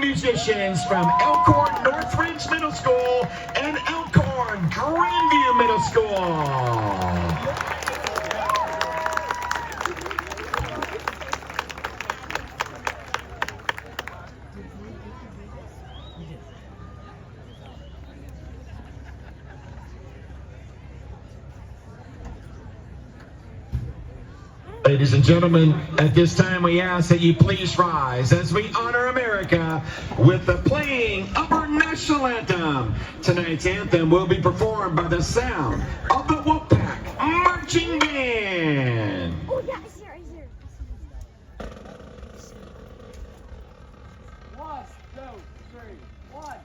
musicians from Elkhorn Northridge Middle School and Elkhorn Grandview Middle School. Ladies and gentlemen, at this time we ask that you please rise as we honor America with the playing of our national anthem. Tonight's anthem will be performed by the sound of the Wolfpack Marching Band. Oh yeah, it's here, it's here. 1, 2, 3, 1.